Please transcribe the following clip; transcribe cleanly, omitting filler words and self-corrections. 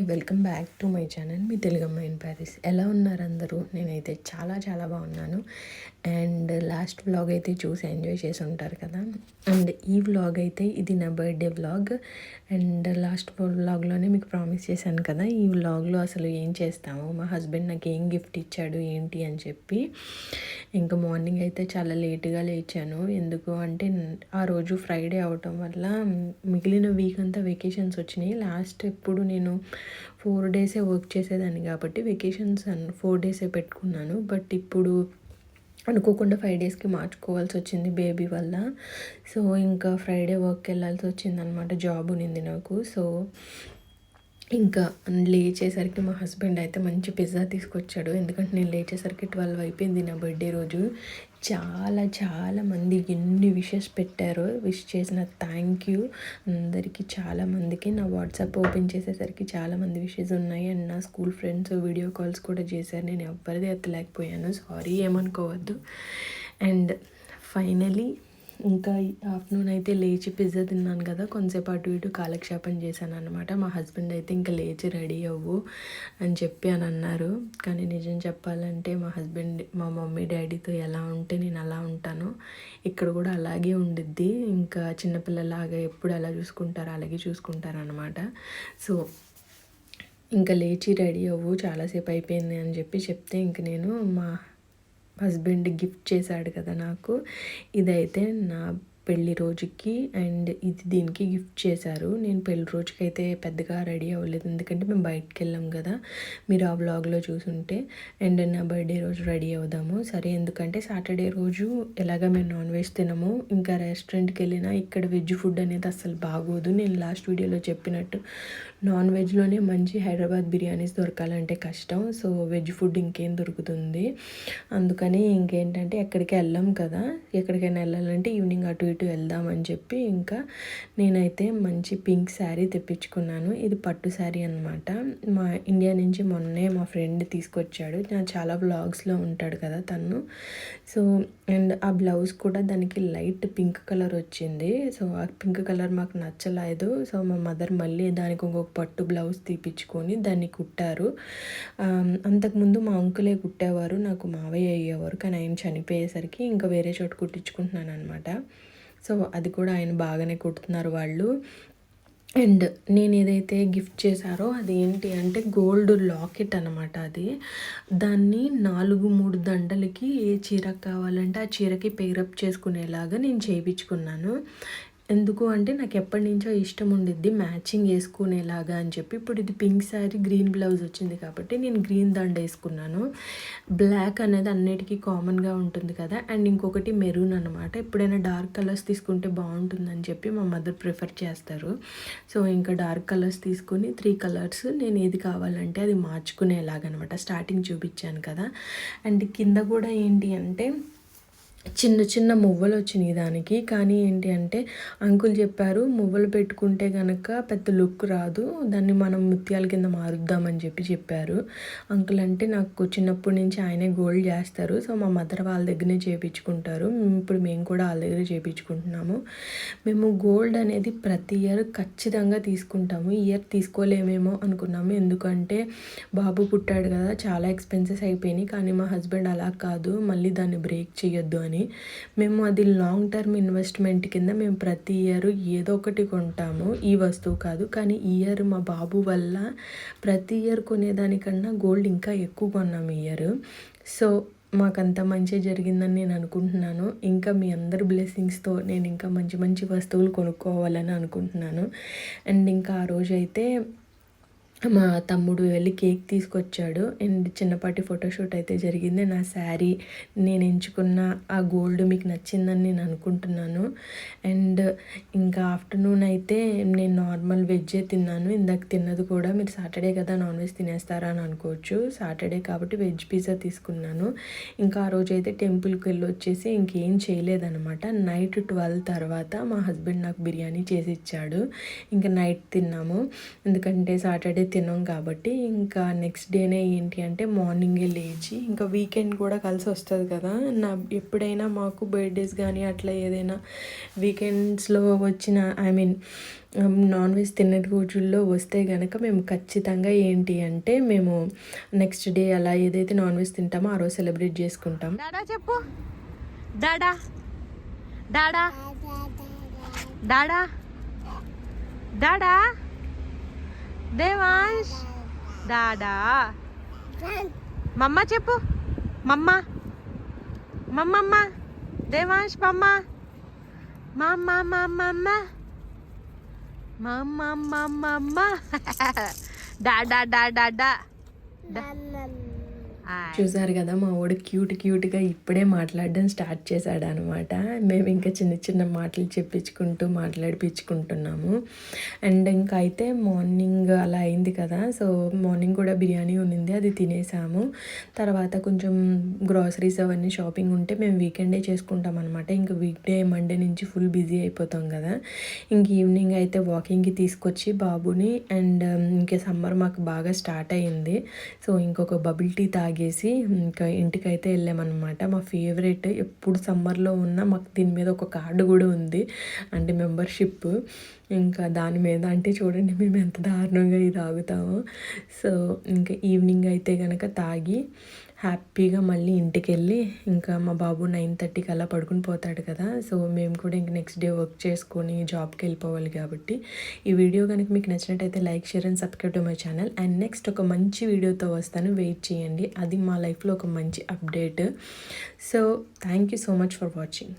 Welcome back to my channel me తెలుగమ్మ in Paris. ఎలా ఉన్నారు అందరూ? నేనైతే చాలా చాలా బాగున్నాను. అండ్ లాస్ట్ వ్లాగ్ అయితే చూసి ఎంజాయ్ చేసి ఉంటారు కదా. అండ్ ఈ వ్లాగ్ అయితే ఇది నా బర్త్డే వ్లాగ్. అండ్ లాస్ట్ వ్లాగ్లోనే మీకు ప్రామిస్ చేశాను కదా, ఈ వ్లాగ్లో అసలు ఏం చేస్తాము, మా హస్బెండ్ నాకు ఏం గిఫ్ట్ ఇచ్చాడు ఏంటి అని చెప్పి. ఇంకా మార్నింగ్ అయితే చాలా లేట్గా లేచాను. ఎందుకు అంటే ఆ రోజు ఫ్రైడే అవటం వల్ల మిగిలిన వీక్ అంతా వెకేషన్స్ వచ్చినాయి. లాస్ట్ ఎప్పుడు నేను 4 డేసే వర్క్ చేసేదాన్ని కాబట్టి వెకేషన్స్ 4 డేసే పెట్టుకున్నాను. బట్ ఇప్పుడు అనుకోకుండా 5 డేస్కి మార్చుకోవాల్సి వచ్చింది బేబీ వల్ల. సో ఇంకా ఫ్రైడే వర్క్కి వెళ్ళాల్సి వచ్చింది అనమాట. జాబ్ ఉన్నింది నాకు. సో ఇంకా లేచేసరికి మా హస్బెండ్ అయితే మంచి పిజ్జా తీసుకొచ్చాడు. ఎందుకంటే నేను లేచేసరికి 12 అయిపోయింది నా బర్త్డే రోజు. చాలా చాలా మంది ఎన్ని విషెస్ పెట్టారో, విష్ చేసిన థ్యాంక్ యూ అందరికీ. చాలామందికి నా వాట్సాప్ ఓపెన్ చేసేసరికి చాలామంది విషెస్ ఉన్నాయి. అండ్ నా స్కూల్ ఫ్రెండ్స్ వీడియో కాల్స్ కూడా చేశారు. నేను ఎవరిది ఎత్తలేకపోయాను, సారీ ఏమనుకోవద్దు. అండ్ ఫైనలీ ఇంకా ఆఫ్టర్నూన్ అయితే లేచి పిజ్జా తిన్నాను కదా, కొంతసేపు అటు ఇటు కాలక్షేపం చేశాను అనమాట. మా హస్బెండ్ అయితే ఇంకా లేచి రెడీ అవ్వు అని చెప్పి అని అన్నారు. కానీ నిజం చెప్పాలంటే మా హస్బెండ్ మా మమ్మీ డాడీతో ఎలా ఉంటే నేను అలా ఉంటాను, ఇక్కడ కూడా అలాగే ఉండిద్ది. ఇంకా చిన్నపిల్లలాగా ఎప్పుడు ఎలా చూసుకుంటారో అలాగే చూసుకుంటారు అనమాట. సో ఇంకా లేచి రెడీ అవ్వు చాలాసేపు అయిపోయింది అని చెప్పి చెప్తే ఇంక నేను మా హస్బెండ్ గిఫ్ట్ చేశాడు కదా నాకు, ఇదైతే నా పెళ్లి రోజుకి అండ్ ఇది దీనికి గిఫ్ట్ చేశారు. నేను పెళ్లి రోజుకి అయితే పెద్దగా రెడీ అవ్వలేదు, ఎందుకంటే మేము బయటకు వెళ్ళాం కదా, మీరు ఆ వ్లాగ్లో చూసుంటే. అండ్ నా బర్త్డే రోజు రెడీ అవుదాము సరే, ఎందుకంటే సాటర్డే రోజు ఎలాగ మేము నాన్ వెజ్ తినము. ఇంకా రెస్టారెంట్కి వెళ్ళినా ఇక్కడ వెజ్ ఫుడ్ అనేది అస్సలు బాగోదు. నేను లాస్ట్ వీడియోలో చెప్పినట్టు నాన్ వెజ్లోనే మంచి హైదరాబాద్ బిర్యానీస్ దొరకాలంటే కష్టం. సో వెజ్ ఫుడ్ ఇంకేం దొరుకుతుంది. అందుకని ఇంకేంటంటే ఎక్కడికి వెళ్ళాం కదా, ఎక్కడికైనా వెళ్ళాలంటే ఈవినింగ్ అటు ఇటు వెళ్దామని చెప్పి ఇంకా నేనైతే మంచి పింక్ శారీ తెప్పించుకున్నాను. ఇది పట్టు శారీ అనమాట. మా ఇండియా నుంచి మొన్నే మా ఫ్రెండ్ తీసుకొచ్చాడు. నా చాలా బ్లాగ్స్లో ఉంటాడు కదా తను. సో అండ్ ఆ బ్లౌజ్ కూడా దానికి లైట్ పింక్ కలర్ వచ్చింది. సో ఆ పింక్ కలర్ మాకు నచ్చలేదు. సో మా మదర్ మళ్ళీ దానికి ఇంకొక పట్టు బ్లౌజ్ తీపించుకొని దాన్ని కుట్టారు. అంతకుముందు మా అంకులే కుట్టేవారు, నాకు మావయ్య అయ్యేవారు. కానీ ఆయన చనిపోయేసరికి ఇంకా వేరే చోట కుట్టించుకుంటున్నాను అనమాట. సో అది కూడా ఆయన బాగానే కుడుతున్నారు వాళ్ళు. అండ్ నేను ఏదైతే గిఫ్ట్ చేశారో అది ఏంటి అంటే గోల్డ్ లాకెట్ అనమాట. అది దాన్ని 4-3 దండలకి ఏ చీర కావాలంటే ఆ చీరకి పేరప్ చేసుకునేలాగా నేను చేయించుకున్నాను. ఎందుకు అంటే నాకు ఎప్పటి నుంచో ఇష్టం ఉండిద్ది మ్యాచింగ్ వేసుకునేలాగా అని చెప్పి. ఇప్పుడు ఇది పింక్ శారీ గ్రీన్ బ్లౌజ్ వచ్చింది కాబట్టి నేను గ్రీన్ దండ వేసుకున్నాను. బ్లాక్ అనేది అన్నిటికీ కామన్గా ఉంటుంది కదా. అండ్ ఇంకొకటి మెరూన్ అనమాట. ఎప్పుడైనా డార్క్ కలర్స్ తీసుకుంటే బాగుంటుందని చెప్పి మా మదర్ ప్రిఫర్ చేస్తారు. సో ఇంకా డార్క్ కలర్స్ తీసుకొని 3 కలర్స్ నేను ఏది కావాలంటే అది మార్చుకునేలాగనమాట. స్టార్టింగ్ చూపించాను కదా. అండ్ కింద కూడా ఏంటి అంటే చిన్న చిన్న మువ్వలు వచ్చినాయి దానికి. కానీ ఏంటి అంటే అంకుల్ చెప్పారు, మువ్వలు పెట్టుకుంటే కనుక పెద్ద లుక్ రాదు, దాన్ని మనం ముత్యాల కింద మారుద్దామని చెప్పారు. అంకుల్ అంటే నాకు చిన్నప్పటి నుంచి ఆయనే గోల్డ్ చేస్తారు. సో మా మదర్ వాళ్ళ దగ్గరనే చేయించుకుంటారు. ఇప్పుడు మేము కూడా వాళ్ళ దగ్గర చేయించుకుంటున్నాము. మేము గోల్డ్ అనేది ప్రతి ఇయర్ ఖచ్చితంగా తీసుకుంటాము. ఈ ఇయర్ తీసుకోలేమేమో అనుకున్నాము, ఎందుకంటే బాబు పుట్టాడు కదా, చాలా ఎక్స్పెన్సెస్ అయిపోయినాయి. కానీ మా హస్బెండ్ అలా కాదు, మళ్ళీ దాన్ని బ్రేక్ చేయొద్దు అని మేము అది లాంగ్ టర్మ్ ఇన్వెస్ట్మెంట్ కింద మేము ప్రతి ఇయర్ ఏదో ఒకటి కొంటాము. ఈ వస్తువు కాదు, కానీ ఈ ఇయర్ మా బాబు వల్ల ప్రతి ఇయర్ కొనేదానికన్నా గోల్డ్ ఇంకా ఎక్కువ కొన్నాము ఈ ఇయర్. సో మాకంత మంచి జరిగిందని నేను అనుకుంటున్నాను. ఇంకా మీ అందరి బ్లెస్సింగ్స్తో నేను ఇంకా మంచి మంచి వస్తువులు కొనుక్కోవాలని అనుకుంటున్నాను. అండ్ ఇంకా ఆ రోజైతే మా తమ్ముడు వెళ్ళి కేక్ తీసుకొచ్చాడు. అండ్ చిన్నపాటి ఫోటోషూట్ అయితే జరిగింది. నా శారీ నేను ఎంచుకున్న ఆ గోల్డ్ మీకు నచ్చిందని నేను అనుకుంటున్నాను. అండ్ ఇంకా ఆఫ్టర్నూన్ అయితే నేను నార్మల్ వెజ్జే తిన్నాను. ఇందాక తిన్నది కూడా మీరు సాటర్డే కదా నాన్ వెజ్ తినేస్తారా అని అనుకోవచ్చు. సాటర్డే కాబట్టి వెజ్ పిజ్జా తీసుకున్నాను. ఇంకా ఆ రోజు అయితే టెంపుల్కి వెళ్ళి వచ్చేసి ఇంకేం చేయలేదన్నమాట. నైట్ 12 తర్వాత మా హస్బెండ్ నాకు బిర్యానీ చేసి ఇచ్చాడు. ఇంకా నైట్ తిన్నాము, ఎందుకంటే సాటర్డే తినాం కాబట్టి ఇంకా నెక్స్ట్ డేనే ఏంటి అంటే మార్నింగే లేచి ఇంకా వీకెండ్ కూడా కలిసి వస్తుంది కదా. ఎప్పుడైనా మాకు బర్త్డేస్ కానీ అట్లా ఏదైనా వీకెండ్స్లో వచ్చిన నాన్ వెజ్ తినే రోజుల్లో వస్తే కనుక మేము ఖచ్చితంగా ఏంటి అంటే మేము నెక్స్ట్ డే అలా ఏదైతే నాన్ వెజ్ తింటామో ఆ రోజు సెలబ్రేట్ చేసుకుంటాం. డాడా చెప్పు, డాడా డాడా డాడా డాడా దేవాంశ్ డాడా. మమ్మ చెప్పు, మమ్మ మమ్మమ్మ దేవాంశ్ మమ్మ మమ్మ మమ్మ మమ్మ మమ్మ డాడా డాడా డా. చూసారు కదా మా వాడు క్యూట్గా ఇప్పుడే మాట్లాడడం స్టార్ట్ చేశాడు అనమాట. మేము ఇంకా చిన్న చిన్న మాటలు చెప్పించుకుంటూ మాట్లాడిపించుకుంటున్నాము. అండ్ ఇంకా అయితే మార్నింగ్ అలా అయింది కదా. సో మార్నింగ్ కూడా బిర్యానీ ఉన్నింది, అది తినేసాము. తర్వాత కొంచెం గ్రాసరీస్ అవన్నీ షాపింగ్ ఉంటే మేము వీకెండే చేసుకుంటాం అనమాట. ఇంకా వీక్డే మండే నుంచి ఫుల్ బిజీ అయిపోతాం కదా. ఇంక ఈవినింగ్ అయితే వాకింగ్కి తీసుకొచ్చి బాబుని అండ్ ఇంకా సమ్మర్ మాకు బాగా స్టార్ట్ అయ్యింది. సో ఇంకొక బబుల్ టీ తాగేసి ఇంకా ఇంటికైతే వెళ్ళామన్నమాట. మా ఫేవరెట్, ఎప్పుడు సమ్మర్లో ఉన్నా మాకు దీని మీద ఒక కార్డు కూడా ఉంది, అంటే మెంబర్షిప్. ఇంకా దాని మీద అంటే చూడండి మేము ఎంత దారుణంగా ఇది తాగుతామో. సో ఇంకా ఈవినింగ్ అయితే కనుక తాగి హ్యాపీగా మళ్ళీ ఇంటికి వెళ్ళి ఇంకా మా బాబు 9:30కి అలా పడుకుని పోతాడు కదా. సో మేము కూడా ఇంక నెక్స్ట్ డే వర్క్ చేసుకొని జాబ్కి వెళ్ళిపోవాలి కాబట్టి ఈ వీడియో కనుక మీకు నచ్చినట్టయితే like, share and subscribe to my channel. And next ఒక మంచి వీడియోతో వస్తాను, వెయిట్ చేయండి. అది మా లైఫ్లో ఒక మంచి update. So thank you so much for watching.